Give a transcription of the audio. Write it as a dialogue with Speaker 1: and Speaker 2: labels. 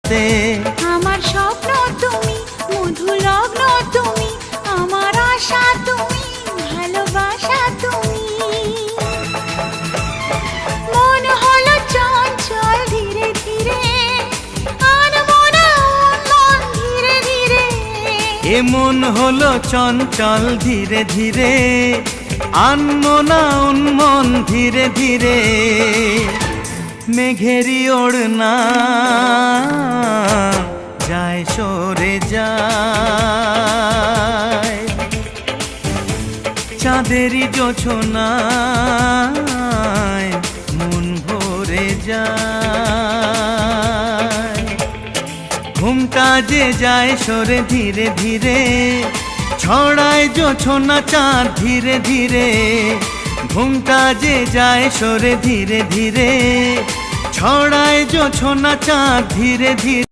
Speaker 1: রাতে।
Speaker 2: আমার স্বপ্ন তুমি, মধু লগ্ন তুমি, আমার আশা তুমি, ভালোবাসা তুমি। মন হলো চঞ্চল ধীরে ধীরে, আনমনা মন ধীরে ধীরে।
Speaker 1: এ মন হলো চঞ্চল ধীরে ধীরে, আনমনা উন্মন ধীরে ধীরে। মেঘেরি ওড়না যায় সরে যায়, চাঁদেরই জোছনায় মন ভরে যায়। ঘুমটা যে যায় সরে ধীরে ধীরে, ছড়ায় জোছনা চাঁদ ধীরে ধীরে। ঘুমটা যে যায় সরে ধীরে ধীরে, ছড়ায় জোছনা চাঁদ ধীরে ধীরে।